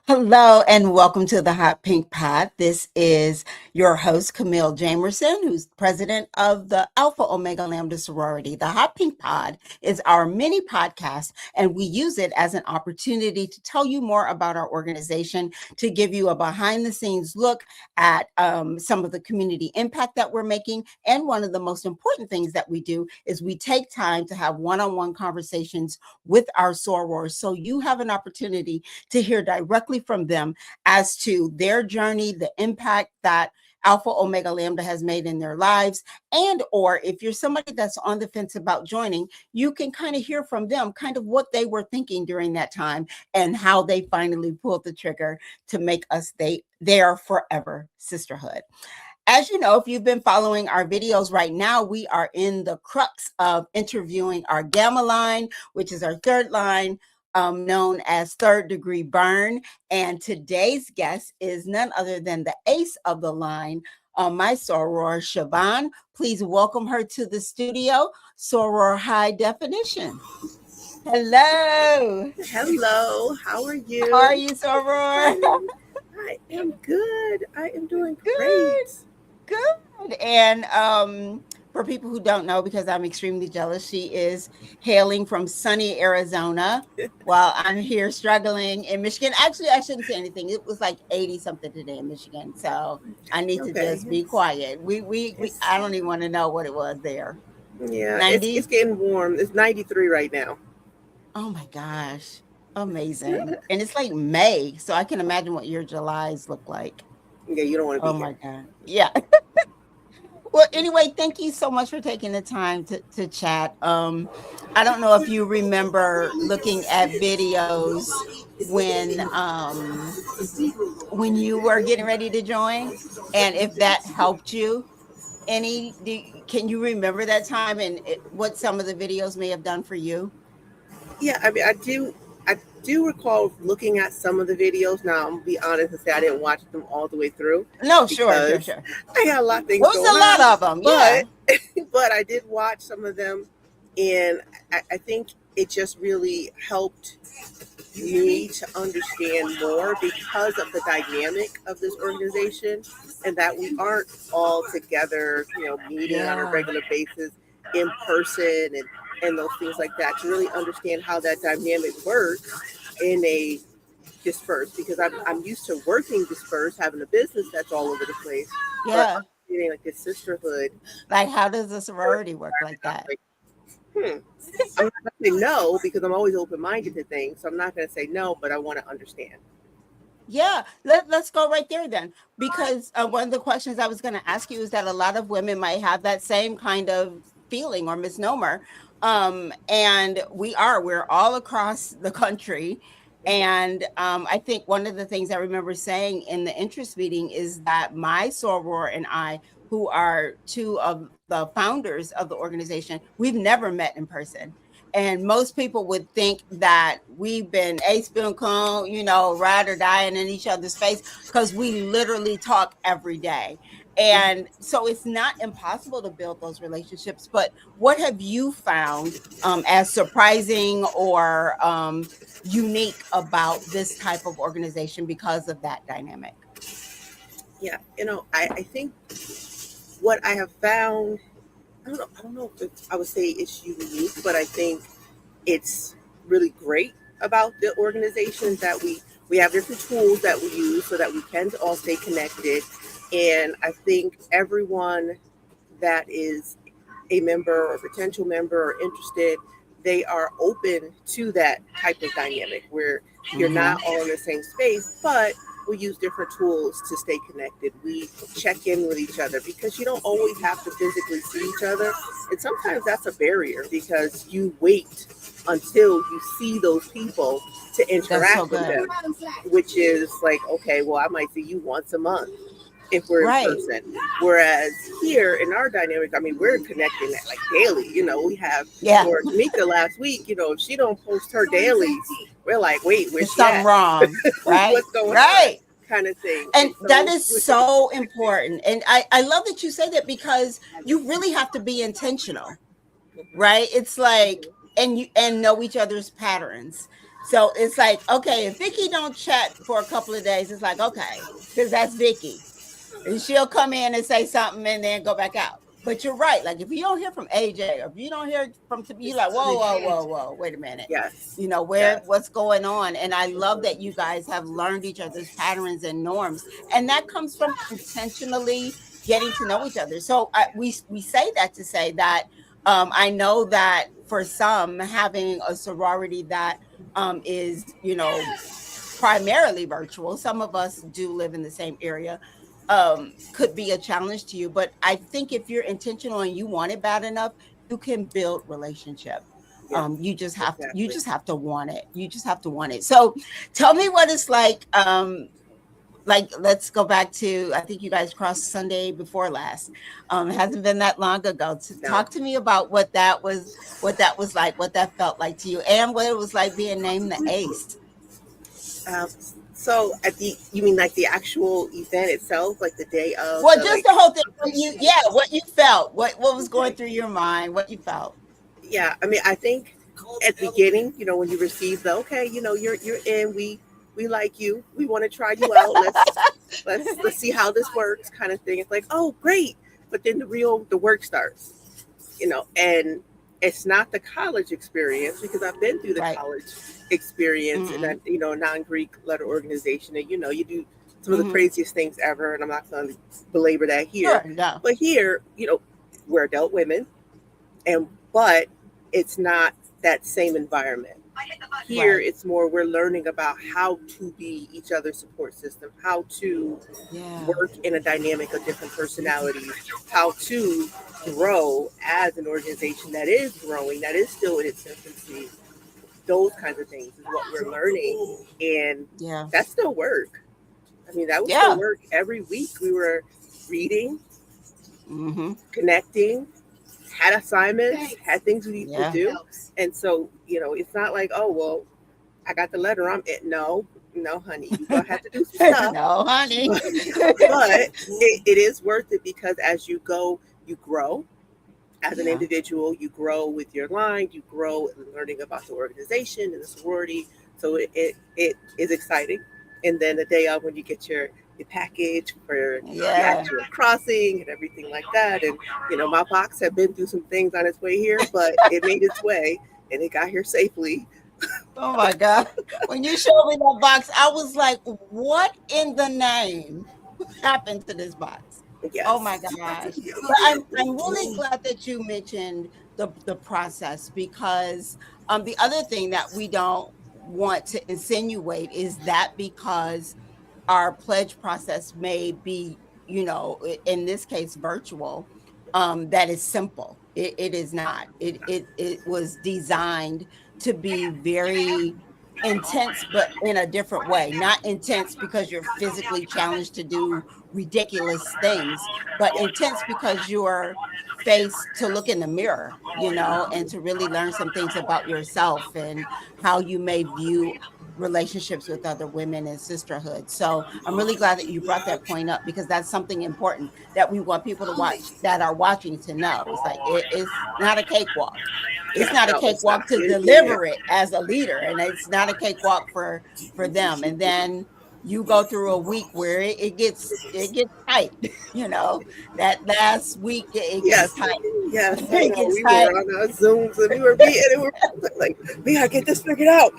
Hello and welcome to the Hot Pink Pod. This is your host, Camille Jamerson, who's president of the Alpha Omega Lambda Sorority. The Hot Pink Pod is our mini podcast, and we use it as an opportunity to tell you more about our organization, to give you a behind the scenes look at some of the community impact that we're making. And one of the most important things that we do is we take time to have one-on-one conversations with our sorors. So you have an opportunity to hear directly from them as to their journey, the impact that Alpha Omega Lambda has made in their lives. And or if you're somebody that's on the fence about joining, you can kind of hear from them kind of what they were thinking during that time and how they finally pulled the trigger to make us their forever sisterhood. As you know, if you've been following our videos right now, we are in the crux of interviewing our gamma line, which is our third line, known as third degree burn. And today's guest is none other than the ace of the line, my soror Shvonne. Please welcome her to the studio, Soror High Definition. Hello. Hello. How are you? How are you, soror? I am good. I am doing Good. great. Good. And for people who don't know, because I'm extremely jealous, she is hailing from sunny Arizona while I'm here struggling in Michigan. Actually, I shouldn't say anything. It was like 80 something today in Michigan. So I need to just be quiet. I don't even want to know what it was there. Yeah, it's getting warm. It's 93 right now. Oh my gosh. Amazing. And it's like May. So I can imagine what your Julys look like. Yeah, you don't want to be here. My God. Yeah. Well, anyway, thank you so much for taking the time to chat. I don't know if you remember looking at videos when you were getting ready to join, and if that helped you can you remember that time and what some of the videos may have done for you? Yeah, I mean, I do recall looking at some of the videos. Now, I'm gonna be honest and say I didn't watch them all the way through. No, sure. I got a lot of things going on. There's a lot of them, yeah. But I did watch some of them, and I think it just really helped me to understand more because of the dynamic of this organization, and that we aren't all together, meeting on a regular basis in person and those things like that, to really understand how that dynamic works in a dispersed, because I'm used to working dispersed, having a business that's all over the place. Yeah. But like this sisterhood. Like, how does a sorority work like that? I'm not going to say no, because I'm always open-minded to things. So I'm not going to say no, but I want to understand. Yeah, let's go right there then, because one of the questions I was going to ask you is that a lot of women might have that same kind of feeling or misnomer. And we're all across the country. And I think one of the things I remember saying in the interest meeting is that my soror and I, who are two of the founders of the organization, we've never met in person. And most people would think that we've been ace boon cone, ride or dying in each other's face, because we literally talk every day. And so it's not impossible to build those relationships. But what have you found as surprising or unique about this type of organization because of that dynamic? Yeah, I think what I have found, I don't know if I would say it's unique, but I think it's really great about the organization that we have different tools that we use so that we can all stay connected. And I think everyone that is a member or potential member or interested, they are open to that type of dynamic where you're not all in the same space, but we use different tools to stay connected. We check in with each other because you don't always have to physically see each other. And sometimes that's a barrier because you wait until you see those people to interact with them, which is like, okay, well, I might see you once a month if we're in person. Whereas here in our dynamic, I mean, we're connecting like daily. We have for Tamika last week, if she don't post her dailies, we're like, wait, where's something wrong, right? What's going on? Kind of thing. And that is so important. And I love that you say that, because you really have to be intentional, right? It's like, and know each other's patterns. So it's like, okay, if Vicky don't chat for a couple of days, it's like, okay, because that's Vicky. And she'll come in and say something and then go back out. But you're right. Like if you don't hear from AJ or if you don't hear from you like, whoa, wait a minute. Yes. You know, what's going on? And I love that you guys have learned each other's patterns and norms. And that comes from intentionally getting to know each other. So we say that to say that I know that for some, having a sorority that is, primarily virtual, some of us do live in the same area, could be a challenge to you. But I think if you're intentional and you want it bad enough, you can build relationship. Yeah, You just have to, exactly. want it. You just have to want it. So tell me what it's like, let's go back to, I think you guys crossed Sunday before last. It hasn't been that long ago. No. Talk to me about what that was like, what that felt like to you, and what it was like being named the ace. So you mean like the actual event itself, like the day of? Well, just the whole thing. What you felt, what was going through your mind, what you felt. Yeah, I mean, I think at the beginning, when you receive the okay, you're in, we like you, we want to try you out, let's see how this works, kind of thing. It's like, oh, great, but then the work starts, and it's not the college experience, because I've been through the college experience in a non-Greek letter organization, and you do some of the craziest things ever, and I'm not going to belabor that here. Sure, no. But here, we're adult women, but it's not that same environment. Here, It's more we're learning about how to be each other's support system, how to work in a dynamic of different personalities, how to grow as an organization that is growing, that is still in its infancy. Those kinds of things is what we're learning, and that's still work. I mean, that was still work. Every week we were reading, connecting, had assignments, had things we need to do. And so, it's not like, oh, well, I got the letter, I'm it. No, honey, you're going to have to do some stuff. No, honey. But it is worth it, because as you go, you grow. As an individual, you grow with your line, you grow in learning about the organization and the sorority. So it is exciting. And then the day of, when you get your package for the actual crossing and everything like that. And, my box had been through some things on its way here, but it made its way and it got here safely. Oh my God. When you showed me that box, I was like, what in the name happened to this box? Yes. Oh my gosh. But I'm really glad that you mentioned the process, because the other thing that we don't want to insinuate is that because our pledge process may be, in this case, virtual, that is simple. It is not. It was designed to be very intense, but in a different way. Not intense because you're physically challenged to do ridiculous things, but intense because you're faced to look in the mirror, and to really learn some things about yourself and how you may view relationships with other women and sisterhood. So I'm really glad that you brought that point up, because that's something important that we want people to watch, that are watching, to know. It's like, it's not a cakewalk. It's not a cakewalk to deliver it as a leader, and it's not a cakewalk for them. And then you go through a week where it gets tight. That last week it gets tight. Yes, we were on our Zooms and we were meeting, and we were like, we gotta get this figured out.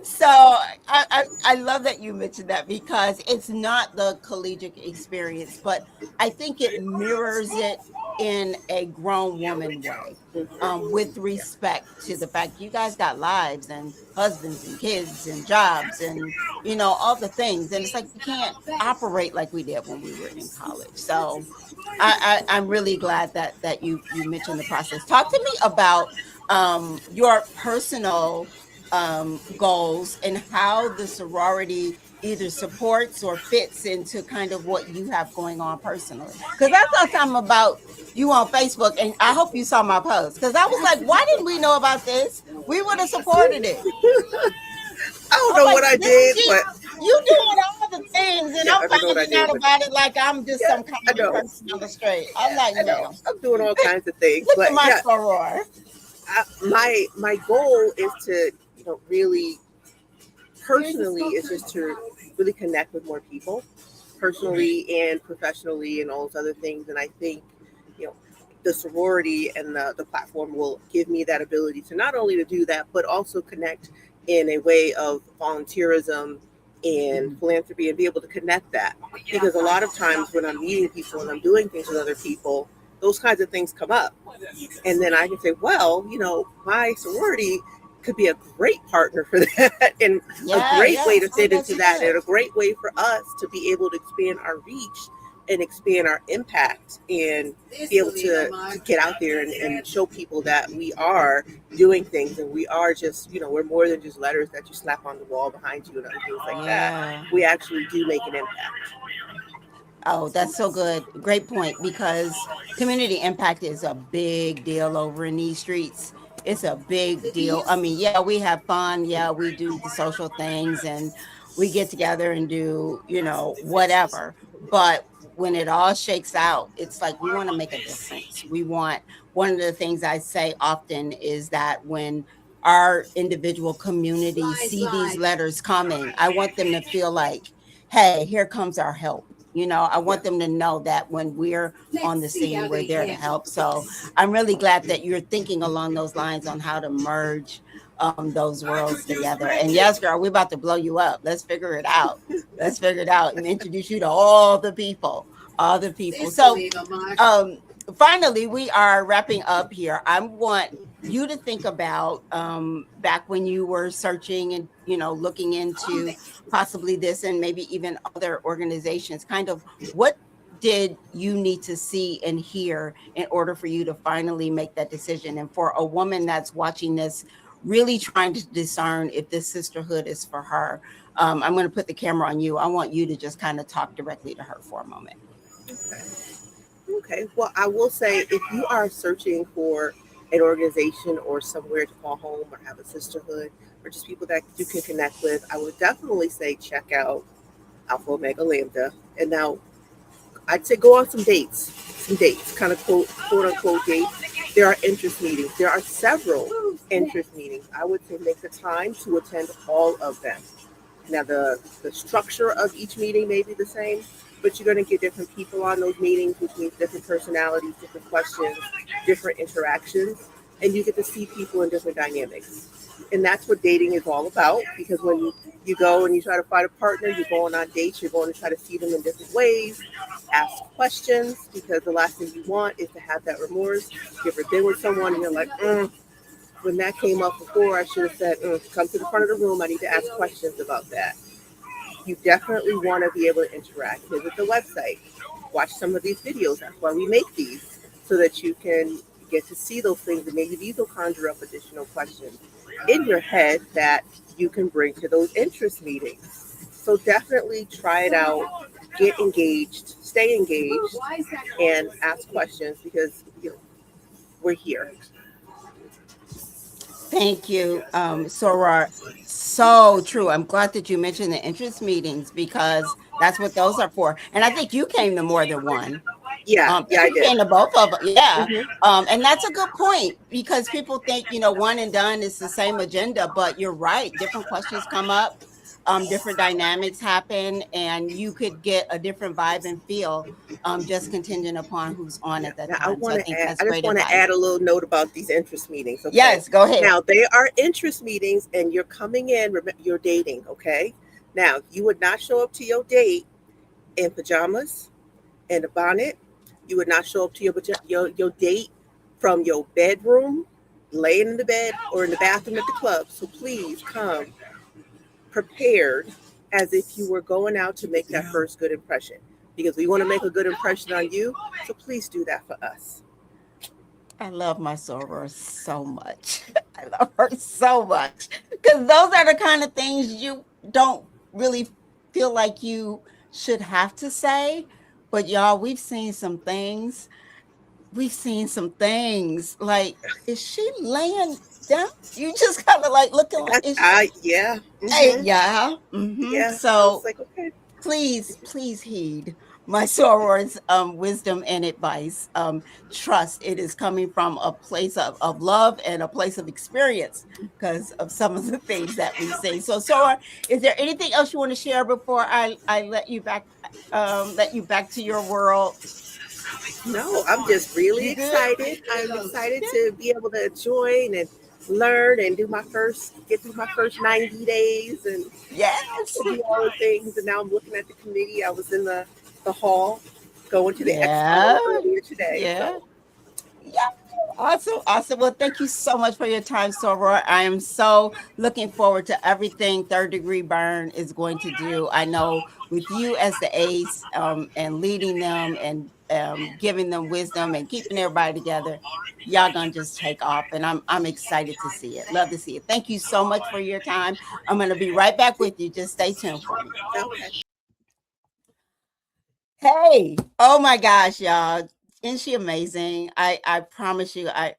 So I love that you mentioned that, because it's not the collegiate experience, but I think it mirrors it in a grown woman way, with respect to the fact you guys got lives and husbands and kids and jobs and all the things, and it's like you can't operate like we did when we were in college. So I'm really glad that you mentioned the process. Talk to me about your personal goals and how the sorority either supports or fits into kind of what you have going on personally. Because I saw something about you on Facebook, and I hope you saw my post, because I was like, why didn't we know about this? We would have supported it. I don't know what I did, but you doing all the things, and I'm finding out about it like I'm just some kind of person on the street. I'm like, no, I'm doing all kinds of things. Look at my soror. My goal is to, really personally is just to really connect with more people, personally and professionally, and all those other things. And I think, you know, the sorority and the platform will give me that ability to not only to do that, but also connect in a way of volunteerism and philanthropy, and be able to connect that. Because a lot of times when I'm meeting people and I'm doing things with other people, those kinds of things come up. And then I can say, well, my sorority could be a great partner for that, and a Yeah, great way yeah. to Oh, fit that's into that, good. and a great way for us to be able to expand our reach and expand our impact, and be able to get out there and show people that we are doing things, and we are just, we're more than just letters that you slap on the wall behind you and other things like that. Yeah. We actually do make an impact. Oh, that's so good. Great point, because community impact is a big deal over in these streets. It's a big deal. I mean, yeah, we have fun. Yeah, we do the social things and we get together and do, whatever. But when it all shakes out, it's like we want to make a difference. One of the things I say often is that when our individual communities see these letters coming, I want them to feel like, hey, here comes our help. I Yeah. want them to know that when we're on the scene, we're there to help. So I'm really glad that you're thinking along those lines on how to merge those worlds together. And yes, girl, we're about to blow you up. Let's figure it out. Let's figure it out and introduce you to all the people, all the people. So um, finally, we are wrapping up here. I want you to think about back when you were searching and looking into possibly this and maybe even other organizations, kind of what did you need to see and hear in order for you to finally make that decision? And for a woman that's watching this, really trying to discern if this sisterhood is for her, I'm going to put the camera on you. I want you to just kind of talk directly to her for a moment. Okay. Okay. Well, I will say, if you are searching for an organization or somewhere to call home, or have a sisterhood, or just people that you can connect with, I would definitely say check out Alpha Omega Lambda. And now I'd say go on some dates, kind of quote unquote dates. There are interest meetings. There are several interest meetings. I would say make the time to attend all of them. Now, the structure of each meeting may be the same, but you're going to get different people on those meetings, which means different personalities, different questions, different interactions, and you get to see people in different dynamics. And that's what dating is all about, because when you go and you try to find a partner, you're going on dates, you're going to try to see them in different ways, ask questions, because the last thing you want is to have that remorse. You've ever been with someone and you're like, when that came up before, I should have said, come to the front of the room. I need to ask questions about that. You definitely want to be able to interact. Visit the website. Watch some of these videos. That's why we make these, so that you can get to see those things. And maybe these will conjure up additional questions in your head that you can bring to those interest meetings. So definitely try it out. Get engaged, stay engaged, and ask questions, because we're here. Thank you, Soror. So true. I'm glad that you mentioned the interest meetings because that's what those are for. And I think you came to more than one. Yeah, I I think you did. came to both of them. Yeah. Hmm. And that's a good point because people think, one and done is the same agenda, but you're right. Different questions come up, different dynamics happen, and you could get a different vibe and feel just contingent upon who's on Yeah. at that Now I time. So want I to think add. that's I just great want to advice. add a little note about these interest meetings. Okay. Yes, go ahead. Now they are interest meetings, and you're coming in. You're dating. Okay. Now you would not show up to your date in pajamas and a bonnet. You would not show up to your date from your bedroom, laying in the bed, or in the bathroom at the club. So please come prepared, as if you were going out to make that first good impression, because we want to make a good impression on you. So please do that for us. I love my soror so much. I love her so much because those are the kind of things you don't really feel like you should have to say. But y'all, we've seen some things. We've seen some things. Like, is she laying down? You just kind of like looking like, That is I Yeah. hey, Hmm. yeah. Yeah. I was So like, okay. please, please heed my soror's wisdom and advice. Trust, it is coming from a place of love and a place of experience because of some of the things that we see. So, Soror, is there anything else you want to share before I let you back to your world? No, I'm just really You good? excited. I'm excited to be able to join and learn and get through my first 90 days and Yes. do all the things. And now I'm looking at the committee. I was in the hall going to the Yeah. expo earlier today. Yeah. So Yeah. Awesome. Awesome. Well, thank you so much for your time, Soror. I am so looking forward to everything Third Degree Burn is going to do. I know with you as the ace and leading them and giving them wisdom and keeping everybody together, y'all gonna just take off. And I'm excited to see it. Love to see it. Thank you so much for your time. I'm gonna be right back with you. Just stay tuned for me. okay. Hey, oh my gosh, y'all. Isn't she amazing? I promise you, I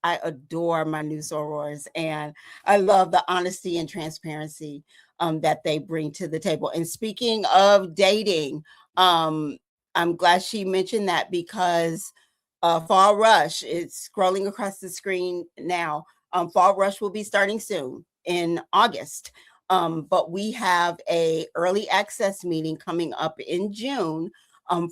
adore my new sorors and I love the honesty and transparency that they bring to the table. And speaking of dating, um, I'm glad she mentioned that because Fall Rush is scrolling across the screen now. Fall Rush will be starting soon in August. But we have a early access meeting coming up in June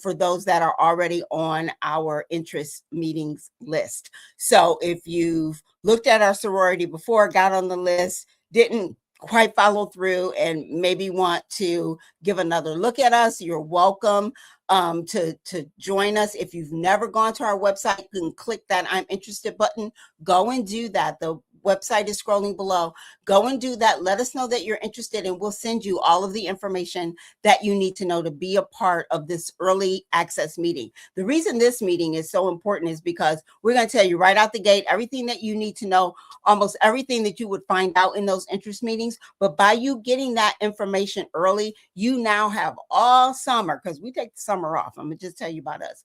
for those that are already on our interest meetings list. So if you've looked at our sorority before, got on the list, didn't quite follow through, and maybe want to give another look at us, you're welcome to join us. If you've never gone to our website, you can click that I'm interested button. Go and do that. The website is scrolling below. Go and do that. Let us know that you're interested, and we'll send you all of the information that you need to know to be a part of this early access meeting. The reason this meeting is so important is because we're going to tell you right out the gate everything that you need to know, almost everything that you would find out in those interest meetings. But by you getting that information early, you now have all summer, because we take the summer off. I'm going to just tell you about us.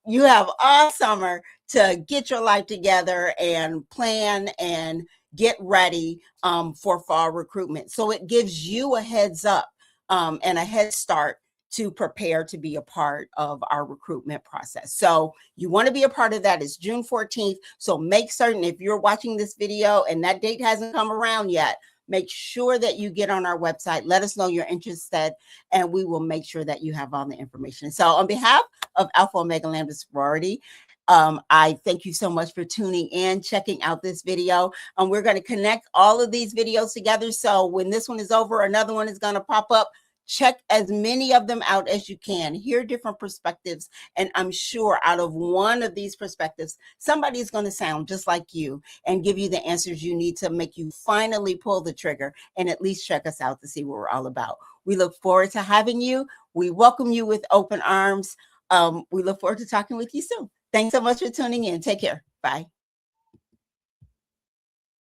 You have all summer to get your life together and plan and get ready for fall recruitment. So it gives you a heads up and a head start to prepare to be a part of our recruitment process. So you want to be a part of that. It's June 14th. So make certain if you're watching this video and that date hasn't come around yet, make sure that you get on our website. Let us know you're interested, and we will make sure that you have all the information. So on behalf of Alpha Omega Lambda Sorority, I thank you so much for tuning in, checking out this video. We're going to connect all of these videos together. So when this one is over, another one is going to pop up. Check as many of them out as you can. Hear different perspectives. And I'm sure out of one of these perspectives, somebody is going to sound just like you and give you the answers you need to make you finally pull the trigger and at least check us out to see what we're all about. We look forward to having you. We welcome you with open arms. We look forward to talking with you soon. Thanks so much for tuning in. Take care. Bye.